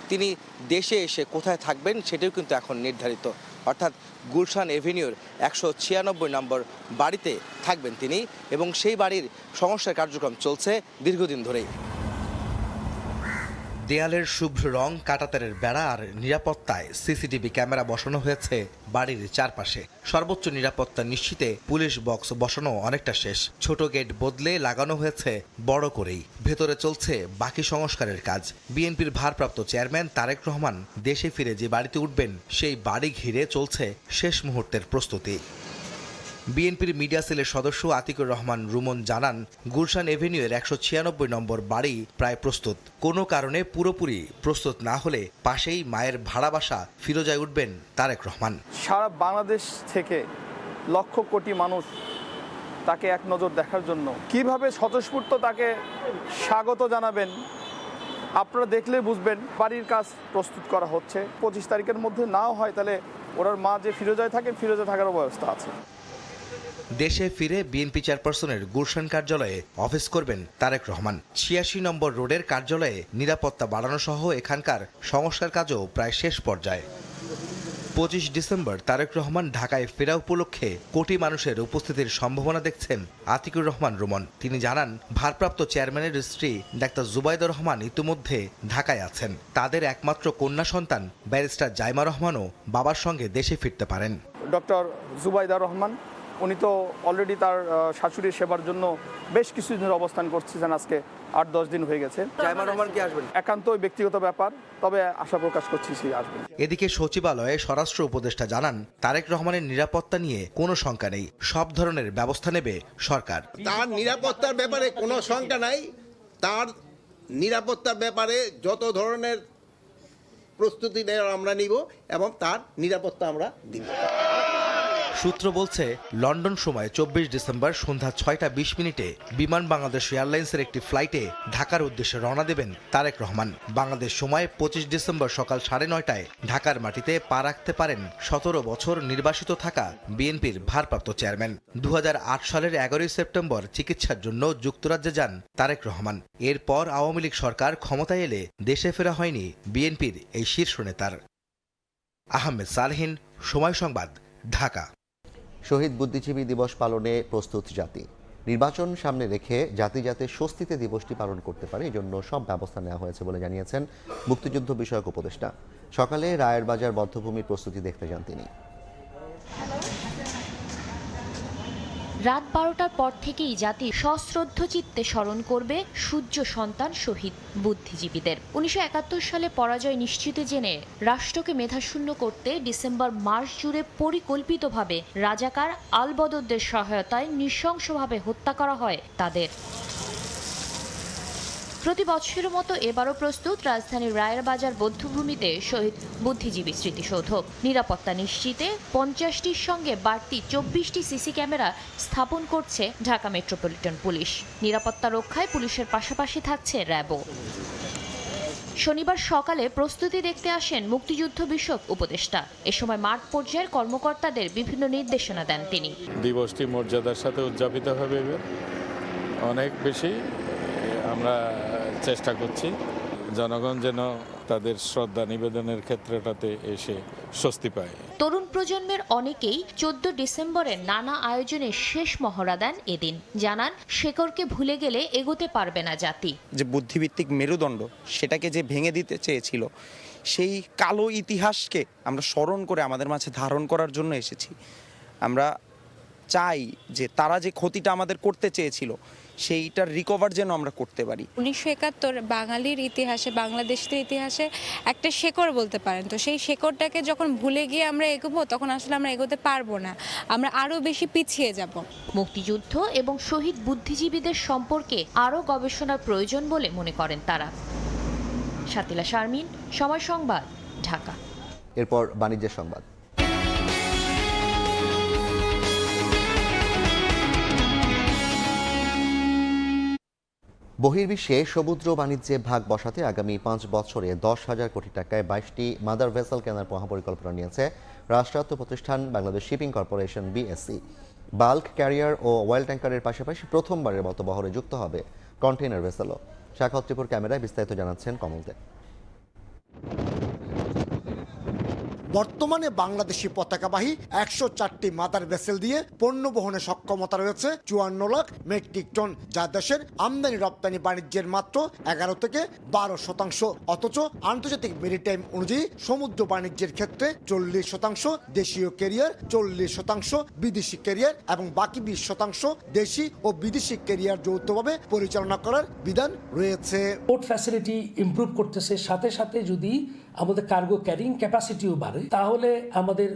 তিনি দেশে এসে কোথায় থাকবেন সেটাও কিন্তু এখন নির্ধারিত, অর্থাৎ গুলশান এভিনিউর 196 নম্বর বাড়িতে থাকবেন তিনি, এবং সেই বাড়ির সংস্কার কার্যক্রম চলছে দীর্ঘদিন ধরেই। দেয়ালের শুভ্র রং, কাঁটাতারের বেড়া আর নিরাপত্তায় সিসিটিভি ক্যামেরা বসানো হয়েছে বাড়ির চারপাশে। সর্বোচ্চ নিরাপত্তা নিশ্চিতে পুলিশ বক্স বসানো অনেকটা শেষ। ছোট গেট বদলে লাগানো হয়েছে বড় করেই। ভেতরে চলছে বাকি সংস্কারের কাজ। বিএনপির ভারপ্রাপ্ত চেয়ারম্যান তারেক রহমান দেশে ফিরে যে বাড়িতে উঠবেন সেই বাড়ি ঘিরে চলছে শেষ মুহূর্তের প্রস্তুতি। বিএনপির মিডিয়া সেলের সদস্য আতিকুর রহমান রুমন জানান, গুলশান এভিনিউয়ের 196 নম্বর বাড়ি প্রায় প্রস্তুত। কোনো কারণে পুরোপুরি প্রস্তুত না হলে পাশেই মায়ের ভাড়া বাসা ফিরোজায় উঠবেন তারেক রহমান। সারা বাংলাদেশ থেকে লক্ষ কোটি মানুষ তাকে এক নজর দেখার জন্য কিভাবে স্বতঃস্ফূর্ত তাকে স্বাগত জানাবেন আপনারা দেখলে বুঝবেন। বাড়ির কাজ প্রস্তুত করা হচ্ছে। 25 তারিখের মধ্যে নাও হয় তাহলে ওনার মা যে ফিরোজায় থাকেন, ফিরোজায় থাকারও ব্যবস্থা আছে। দেশে ফিরে বিএনপি চেয়ারপারসনের গুলশান কার্যালয়ে অফিস করবেন তারেক রহমান। 86 নম্বর রোডের কার্যালয়ে নিরাপত্তা বাড়ানো সহ এখানকার সংস্কার কাজও প্রায় শেষ পর্যায়ে। 25 ডিসেম্বর তারেক রহমান ঢাকায় ফেরা উপলক্ষে কোটি মানুষের উপস্থিতির সম্ভাবনা দেখছেন আতিকুর রহমান রুমন। তিনি জানান, ভারপ্রাপ্ত চেয়ারম্যানের স্ত্রী ডাক্তার জুবাইদা রহমান ইতিমধ্যে ঢাকায় আছেন। তাদের একমাত্র কন্যা সন্তান ব্যারিস্টার জাইমা রহমানও বাবার সঙ্গে দেশে ফিরতে পারেন। ডক্টর জুবাইদা রহমান উনি তো অলরেডি তার শাশুড়ির সেবার জন্য বেশ কিছুদিনের অবস্থান করছেন। আজকে 8-10 দিন হয়ে গেছে। জাইমা রহমান কি আসবেন? একান্তই ব্যক্তিগত ব্যাপার, তবে আশা প্রকাশ করছি সে আসবেন। এদিকে সচিবালয়ে স্বরাষ্ট্র উপদেষ্টা জানান, তারেক রহমানের নিরাপত্তা নিয়ে কোনো শঙ্কা নেই। সব ধরনের ব্যবস্থা নেবে সরকার। তার নিরাপত্তার ব্যাপারে কোনো শঙ্কা নাই। তার নিরাপত্তার ব্যাপারে যত ধরনের প্রস্তুতি আমরা নিব এবং তার নিরাপত্তা আমরা দিব। সূত্র বলছে, লন্ডন সময় 24 ডিসেম্বর সন্ধ্যা 6:20 বিমান বাংলাদেশ এয়ারলাইন্সের একটি ফ্লাইটে ঢাকার উদ্দেশ্যে রওনা দেবেন তারেক রহমান। বাংলাদেশ সময় 25 ডিসেম্বর সকাল 9:30 ঢাকার মাটিতে পা রাখতে পারেন 17 বছর নির্বাসিত থাকা বিএনপির ভারপ্রাপ্ত চেয়ারম্যান। 2008 সালের 11 সেপ্টেম্বর চিকিৎসার জন্য যুক্তরাজ্যে যান তারেক রহমান। এরপর আওয়ামী লীগ সরকার ক্ষমতায় এলে দেশে ফেরা হয়নি বিএনপির এই শীর্ষ নেতার। আহমেদ সালেহীন, সময় সংবাদ, ঢাকা। শহীদ বুদ্ধিজীবী দিবস পালনে প্রস্তুত জাতি। নির্বাচন সামনে রেখে জাতি যাতে স্বস্তিতে দিবসটি পালন করতে পারে এজন্য সব ব্যবস্থা নেওয়া হয়েছে বলে জানিয়েছেন মুক্তিযুদ্ধ বিষয়ক উপদেষ্টা। সকালে রায়ের বাজার বধ্যভূমির প্রস্তুতি দেখতে যান তিনি। রাত 12টার পর থেকেই জাতি সশ্রদ্ধ চিত্তে স্মরণ করবে সূর্য সন্তান শহীদ বুদ্ধিজীবীদের। 1971 সালে পরাজয় নিশ্চিত জেনে রাষ্ট্রকে মেধাশূন্য করতে ডিসেম্বর মাস জুড়ে পরিকল্পিতভাবে রাজাকার আলবদরদের সহায়তায় নৃশংসভাবে হত্যা করা হয় তাদের। প্রতি বছরের মতো এবারও প্রস্তুত রাজধানীর রায়ের বাজার বধ্যভূমিতে শহীদ বুদ্ধিজীবী স্মৃতিসৌধ। নিরাপত্তা নিশ্চিতে 50টির সঙ্গে বাড়তি 24টি সিসি ক্যামেরা স্থাপন করছে ঢাকা মেট্রোপলিটন পুলিশ। নিরাপত্তা রক্ষায় পুলিশের পাশাপাশি থাকছে র্যাবও। শনিবার সকালে প্রস্তুতি দেখতে আসেন মুক্তিযুদ্ধ বিষয়ক উপদেষ্টা। এ সময় মাঠ পর্যায়ের কর্মকর্তাদের বিভিন্ন নির্দেশনা দেন তিনি। দিবসটি মর্যাদার সাথে উদযাপিত হবে। অনেক বেশি আমরা চেষ্টা করছি জনগণ যেন তাদের শ্রদ্ধা নিবেদনের ক্ষেত্রটাতে এসে স্বস্তি পায়। তরুণ প্রজন্মের অনেকেই 14 ডিসেম্বরের নানা আয়োজনে শেষ মহড়া দেন এদিন। জানান, শেকড়কে ভুলে গেলে এগোতে পারবে না জাতি। যে বুদ্ধিভিত্তিক মেরুদণ্ড সেটাকে যে ভেঙে দিতে চেয়েছিল, সেই কালো ইতিহাসকে আমরা স্মরণ করে আমাদের মাঝে ধারণ করার জন্য এসেছি। আমরা চাই যে তারা যে ক্ষতিটা আমাদের করতে চেয়েছিল সেইটার রিকভার যেন আমরা করতে পারি। 1971 বাঙালির ইতিহাসে, বাংলাদেশের ইতিহাসে একটা শেকড় বলতে পারেন। তো সেই শেকড়টাকে যখন ভুলে গিয়ে আমরা এগোবো, তখন আসলে আমরা এগোতে পারবো না, আমরা আরও বেশি পিছিয়ে যাব। মুক্তিযুদ্ধ এবং শহীদ বুদ্ধিজীবীদের সম্পর্কে আরও গবেষণার প্রয়োজন বলে মনে করেন তারা। শাতিলা শারমিন, সময় সংবাদ, ঢাকা। এরপর বাণিজ্যের সংবাদ। বহির্বিশ্বে সমুদ্র বাণিজ্যে ভাগ বসাতে আগামী 5 বছরে 10,000 কোটি টাকায় 22টি মাদার ভেসেল কেনার মহাপরিকল্পনা নিয়েছে রাষ্ট্রায়ত্ত প্রতিষ্ঠান Bangladesh shipping corporation BSC। Bulk carrier ও অয়েল ট্যাঙ্কারের পাশাপাশি প্রথমবারের মতো বহরে যুক্ত হবে কন্টেইনার ভেসেলও। শাখাওয়াত ত্রিপুর ক্যামেরায় বিস্তারিত জানাচ্ছেন কমল দে। বর্তমানে বাংলাদেশি পতাকাবাহী 104টি মাদার ভেসেল দিয়ে পণ্য বহনে সক্ষমতা রয়েছে 54 লাখ মেট্রিক টন, যা দেশের আমদানি রপ্তানি বাণিজ্যের মাত্র 11 থেকে 12%। অথচ আন্তর্জাতিক মেরিটাইম অনুযায়ী সমুদ্র বাণিজ্যের ক্ষেত্রে 40% দেশীয় ক্যারিয়ার, 40% বিদেশি ক্যারিয়ার এবং বাকি 20% দেশি ও বিদেশি ক্যারিয়ার যৌথভাবে পরিচালনা করার বিধান রয়েছে। পোর্ট ফ্যাসিলিটি ইমপ্রুভ করতেছে, সাথে সাথে যদি আমাদের কার্গো ক্যারিং ক্যাপাসিটিও বাড়ে, তাহলে আমাদের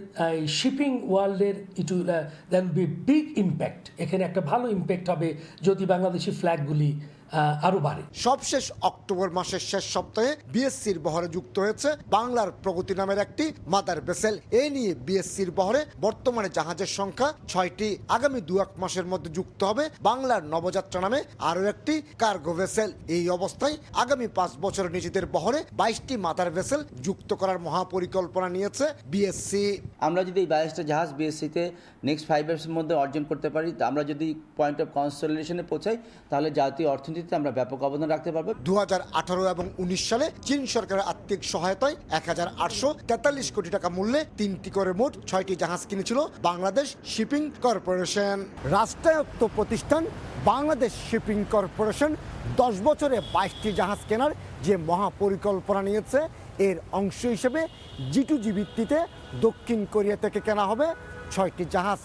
শিপিং ওয়ার্ল্ডের it will then be big impact. এখানে একটা ভালো ইম্প্যাক্ট হবে যদি বাংলাদেশি ফ্ল্যাগগুলি আরো বাড়ে। সবশেষ অক্টোবর মাসের শেষ সপ্তাহে বিএসসির বহরে যুক্ত হয়েছে বাংলার প্রগতি নামের একটি মাদার ভেসেল। এ নিয়ে বিএসসির বহরে বর্তমানে জাহাজের সংখ্যা 6টি। আগামী 2-1 মাসের মধ্যে যুক্ত হবে বাংলার নবযাত্রা নামে আরও একটি কার্গো ভেসেল। এই অবস্থায় আগামী 5 বছরে নিজেদের বহরে 22টি মাদার ভেসেল যুক্ত করার মহাপরিকল্পনা নিয়েছে বিএসসি। আমরা যদি এই 22টা জাহাজ বিএসসিতে নেক্সট 5 ইয়ার্সের মধ্যে অর্জন করতে পারি, আমরা যদি পয়েন্ট অফ কনসলিডেশনে পৌঁছাই, তাহলে জাতীয় অর্থনীতি আমরা ব্যাপক অবদান রাখতে পারবো। 2018 এবং 19 সালে চীন সরকারের আর্থিক সহায়তায় 1843 কোটি টাকা মূল্যে 3টি করে মোট 6টি জাহাজ কিনেছিল বাংলাদেশ শিপিং কর্পোরেশন। রাষ্ট্রায়ত্ত প্রতিষ্ঠান বাংলাদেশ শিপিং কর্পোরেশন 10 বছরে 22টি জাহাজ কেনার যে মহাপরিকল্পনা নিয়েছে, এর অংশ হিসেবে G2G ভিত্তিতে দক্ষিণ কোরিয়া থেকে কেনা হবে 6টি জাহাজ।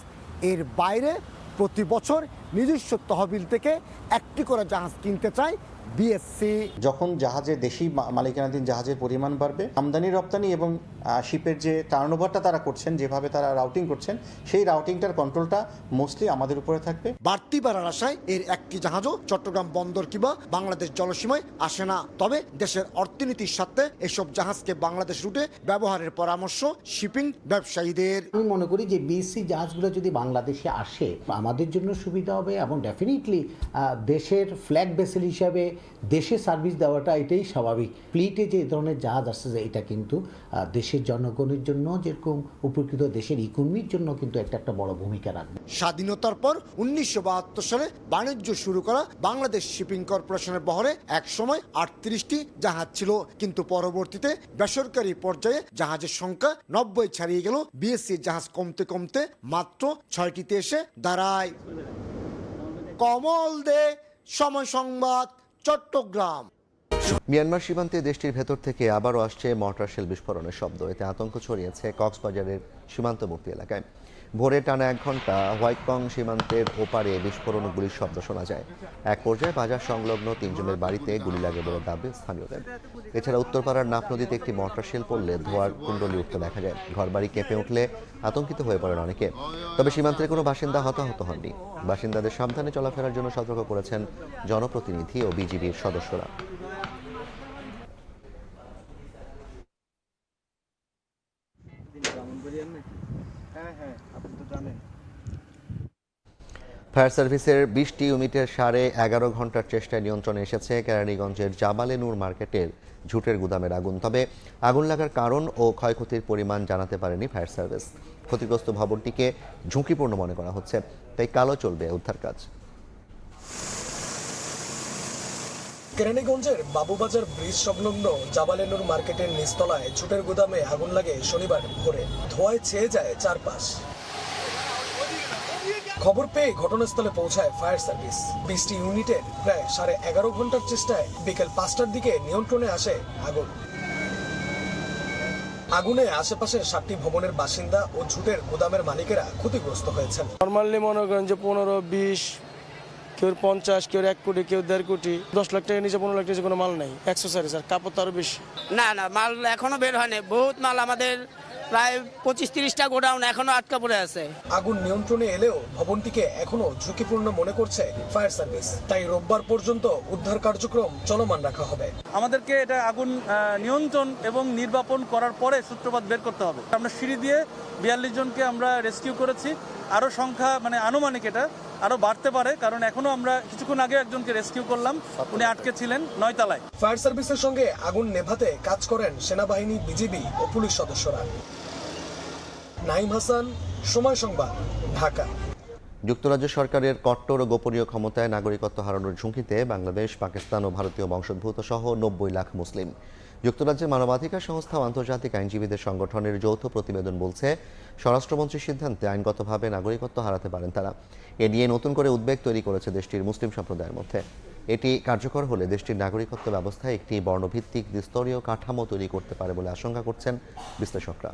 এর বাইরে প্রতি বছর নিজস্ব তহবিল থেকে 1টি করে জাহাজ কিনতে চায় বিএসসি। যখন জাহাজের দেশি মালিকানাধীন জাহাজের পরিমাণ বাড়বে, আমদানি রপ্তানি এবং শিপের যে টার্নওভারটা তারা করছেন, যেভাবে তারা রাউটিং করছেন, সেই রাউটিংটার কন্ট্রোলটা মোস্টলি আমাদের উপরে থাকবে। বাড়তি বাড়ার আশায় এর একটি জাহাজও চট্টগ্রাম বন্দর কিংবা বাংলাদেশ জলসীমায় আসে না। তবে দেশের অর্থনীতির সাথে এসব জাহাজকে বাংলাদেশ রুটে ব্যবহারের পরামর্শ শিপিং ব্যবসায়ীদের। আমি মনে করি যে বিএসসি জাহাজগুলো যদি বাংলাদেশে আসে আমাদের জন্য সুবিধা হবে, এবং ডেফিনেটলি দেশের ফ্ল্যাগ ভেসেল হিসাবে দেশে সার্ভিস দেওয়াটা এটাই স্বাভাবিক। ফ্লিটে যে ধরনের জাহাজ আসছে, এটা কিন্তু দেশের জনগণের জন্য যেরকম উপকৃত, দেশের ইকোনমির জন্য কিন্তু একটা বড় ভূমিকা রাখবে। স্বাধীনতার পর 1972 সালে বাণিজ্য শুরু করা বাংলাদেশ শিপিং কর্পোরেশনের বহরে একসময় 38টি জাহাজ ছিল, কিন্তু পরবর্তীতে বেসরকারি পর্যায়ে জাহাজের সংখ্যা 90 ছাড়িয়ে গেল। বিএসসি জাহাজ কমতে কমতে মাত্র 6টিতে এসে দাঁড়ায়। কমল দে, সময় সংবাদ, চট্টগ্রাম। মিয়ানমার সীমান্তে দেশটির ভেতর থেকে আবারও আসছে মর্টার শেল বিস্ফোরণের শব্দ। এতে আতঙ্ক ছড়িয়েছে কক্সবাজারের সীমান্তবর্তী এলাকায়। ভোরে টানা 1 ঘন্টা হোয়াইটকং সীমান্তের ওপারে বিস্ফোরণ ও গুলির শব্দ শোনা যায়। এক পর্যায়ে বাজার সংলগ্ন 3 জনের বাড়িতে গুলি লাগে বলে দাবি স্থানীয়দের। এছাড়া উত্তরপাড়ার নাফ নদীতে একটি মর্টার শেল পড়লে ধোঁয়ার কুণ্ডলী উঠতে দেখা যায়। ঘরবাড়ি কেঁপে উঠলে আতঙ্কিত হয়ে পড়েন অনেকে। তবে সীমান্তের কোনো বাসিন্দা হতাহত হননি। বাসিন্দাদের সাবধানে চলাফেরার জন্য সতর্ক করেছেন জনপ্রতিনিধি ও বিজিবির সদস্যরা। ফায়ার সার্ভিসের 20টি ইউনিটের 11.5 ঘন্টার চেষ্টায় নিয়ন্ত্রণে এসেছে কেরানীগঞ্জের জাবালে নূর মার্কেটের ঝুটের গুদামের আগুন। তবে আগুন লাগার কারণ ও ক্ষয়ক্ষতির পরিমাণ জানাতে পারেনি ফায়ার সার্ভিস। ক্ষতিগ্রস্ত ভবনটিকে ঝুঁকিপূর্ণ মনে করা হচ্ছে, তাই কালও চলবে উদ্ধার কাজ। কেরানীগঞ্জের বাবুবাজার ব্রিজ সংলগ্ন জাবালে নূর মার্কেটের নিচতলায় ঝুটের গুদামে আগুন লাগে শনিবার ভোরে। ধোঁয়ায় ছেয়ে যায় চারপাশ। খবর পেয়ে ঘটনাস্থলে পৌঁছায় ফায়ার সার্ভিস। 20টি ইউনিটের প্রায় 11.5 ঘন্টার চেষ্টায় বিকেল 5টার দিকে নিয়ন্ত্রণে আসে আগুন। আগুনে আশেপাশের 7টি ভবনের বাসিন্দা ও ঝুটের গুদামের মালিকেরা ক্ষতিগ্রস্ত হয়েছেন। নর্মালি মনে করেন যে 15-20, কেউ 50, কেউ 1 কোটি, কেউ 1.5 কোটি। 10 লাখ টাকা নিচে 15 লাখ টাকা কোনো মাল নেই। অ্যাক্সেসরিজ আর কাপড় তো আরো বেশি। না মাল এখনো বের হয়নি। বহুত মাল আমাদের প্রায় 25-30টা গোডাউন এখনো আটকা পড়ে আছে। আগুন নিয়ন্ত্রণে এলেও ভবনটিকে এখনো ঝুঁকিপূর্ণ মনে করছে ফায়ার সার্ভিস। তাই রোববার পর্যন্ত উদ্ধার কার্যক্রম চলমান রাখা হবে। আমাদেরকে এটা আগুন নিয়ন্ত্রণ এবং নির্বাপন করার পরে সূত্রপাত বের করতে হবে। আমরা সিঁড়ি দিয়ে 42 জনকে আমরা রেস্কিউ করেছি। আরো সংখ্যা আনুমানিক এটা আরো বাড়তে পারে, কারণ এখনো আমরা কিছুক্ষণ আগে একজনকে রেস্কিউ করলাম, উনি আটকে ছিলেন 9 তলায়। ফায়ার সার্ভিসের সঙ্গে আগুন নেভাতে কাজ করেন সেনাবাহিনী, বিজিবি ও পুলিশ সদস্যরা। নাইম হাসান, সময় সংবাদ, ঢাকা। যুক্তরাজ্য সরকারের কট্টর ও গোপনীয় ক্ষমতায় নাগরিকত্ব হারানোর ঝুঁকিতে বাংলাদেশ, পাকিস্তান ও ভারতীয় বংশোদ্ভূত সহ 90 লাখ মুসলিম। যুক্তরাজ্যের মানবাধিকার সংস্থা ও আন্তর্জাতিক আইনজীবীদের সংগঠনের যৌথ প্রতিবেদন বলছে, স্বরাষ্ট্রমন্ত্রীর সিদ্ধান্তে আইনগতভাবে নাগরিকত্ব হারাতে পারেন তারা। এ নিয়ে নতুন করে উদ্বেগ তৈরি করেছে দেশটির মুসলিম সম্প্রদায়ের মধ্যে। এটি কার্যকর হলে দেশটির নাগরিকত্ব ব্যবস্থায় একটি বর্ণভিত্তিক দ্বিস্তরীয় কাঠামো তৈরি করতে পারে বলে আশঙ্কা করছেন বিশ্লেষকরা।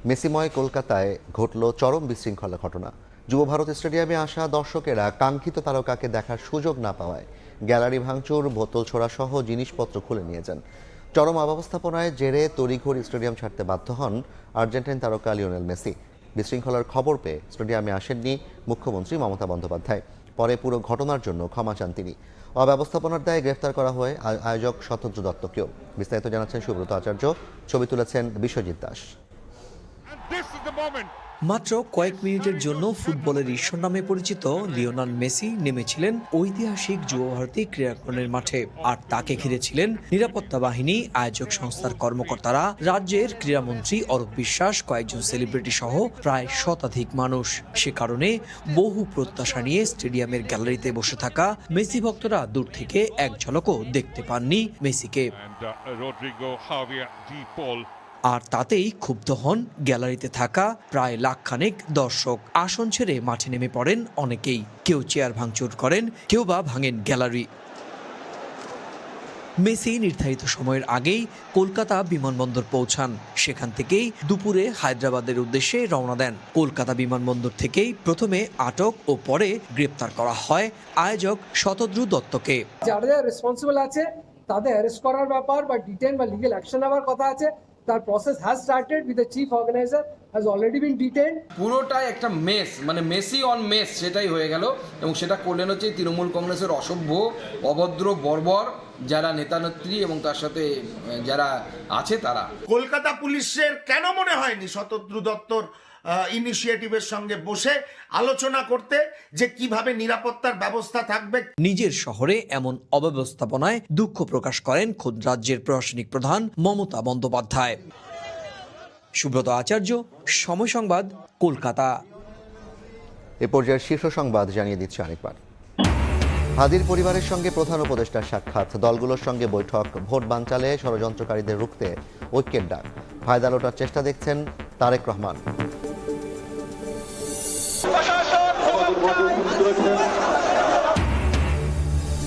মেসিময় কলকাতায় ঘটল চরম বিশৃঙ্খলা ঘটনা। যুব ভারত স্টেডিয়ামে আসা দর্শকেরা কাঙ্ক্ষিত তারকাকে দেখার সুযোগ না পাওয়ায় গ্যালারি ভাঙচুর, বোতল ছোড়া সহ জিনিসপত্র খুলে নিয়ে যান। চরম অব্যবস্থাপনায় জেরে তড়িঘড়ি স্টেডিয়াম ছাড়তে বাধ্য হন আর্জেন্টাইন তারকা লিওনেল মেসি। বিশৃঙ্খলার খবর পেয়ে স্টেডিয়ামে আসেননি মুখ্যমন্ত্রী মমতা বন্দ্যোপাধ্যায়। পরে পুরো ঘটনার জন্য ক্ষমা চান তিনি। অব্যবস্থাপনার দায়ে গ্রেফতার করা হয় আয়োজক শতদ্রু দত্তকেও। বিস্তারিত জানাচ্ছেন সুব্রত আচার্য, ছবি তুলেছেন বিশ্বজিৎ দাস। মাত্র কয়েক মিনিটের জন্য ফুটবলের ঈশ্বর নামে পরিচিত লিওনেল মেসি নেমেছিলেন ঐতিহাসিক যুব ভারতী ক্রীড়াঙ্গনের মাঠে, আর তাকে ঘিরেছিলেন নিরাপত্তা বাহিনী, আয়োজক সংস্থার কর্মকর্তারা, রাজ্যের ক্রীড়ামন্ত্রী অরূপ বিশ্বাস, কয়েকজন সেলিব্রিটি সহ প্রায় শতাধিক মানুষ। সে কারণে বহু প্রত্যাশা নিয়ে স্টেডিয়ামের গ্যালারিতে বসে থাকা মেসি ভক্তরা দূর থেকে এক ঝলকও দেখতে পাননি মেসিকে। আর তাতেই ক্ষুব্ধ হন গ্যালারিতে থাকা প্রায় লাখখানেক দর্শক। আসন ছেড়ে মাঠে নেমে পড়েন অনেকেই। কেউ চেয়ার ভাঙচুর করেন, কেউ বা ভাঙেন গ্যালারি। মেসি নির্ধারিত সময়ের আগেই কলকাতা বিমানবন্দর পৌঁছান। সেখান থেকেই দুপুরে হায়দ্রাবাদের উদ্দেশ্যে রওনা দেন। কলকাতা বিমানবন্দর থেকেই প্রথমে আটক ও পরে গ্রেপ্তার করা হয় আয়োজক শতদ্রু দত্তকে। যারা রেসপন্সিবল আছে তাদের অ্যারেস্ট করার ব্যাপার বা ডিটেইন বা লিগ্যাল অ্যাকশন নেওয়ার কথা আছে, তার process has started with the chief organiser has already been detained. পুরোটাই একটা মেস, মানে মেসি অন মেস সেটাই হয়ে গেল। এবং সেটা করলেন হচ্ছে তৃণমূল কংগ্রেসের অসভ্য, অভদ্র, বর্বর যারা নেতানেত্রী এবং তার সাথে যারা আছে তারা। কলকাতা পুলিশের কেন মনে হয়নি শতদ্রু দত্তর ইনিশিয়েটিভের সঙ্গে বসে আলোচনা করতে যে কিভাবে নিরাপত্তার ব্যবস্থা থাকবে? নিজের শহরে এমন অব্যবস্থাপনায় দুঃখ প্রকাশ করেন খোদ রাজ্যের প্রশাসনিক প্রধান মমতা বন্দ্যোপাধ্যায়। সুব্রত আচার্য, সময় সংবাদ, কলকাতা। এ পর্যায়ের শীর্ষ সংবাদ জানিয়ে দিচ্ছে আরেকবার। হাদির পরিবারের সঙ্গে প্রধান উপদেষ্টার সাক্ষাৎ, দলগুলোর সঙ্গে বৈঠক, ভোট বানচালে ষড়যন্ত্রকারীদের রুখতে ঐক্যের ডাক, ফায়দা লোটার চেষ্টা দেখছেন তারেক রহমান।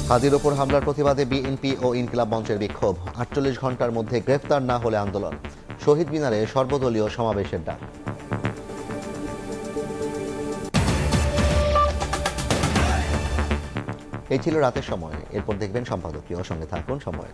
হাদির ওপর হামলার প্রতিবাদে বিএনপি ও ইনকিলাব মঞ্চের বিক্ষোভ, 48 ঘন্টার মধ্যে গ্রেফতার না হলে আন্দোলন, শহীদ মিনারে সর্বদলীয় সমাবেশের ডাক। এই ছিল রাতের সময়। এরপর দেখবেন সম্পাদকীয়। সঙ্গে থাকুন সময়।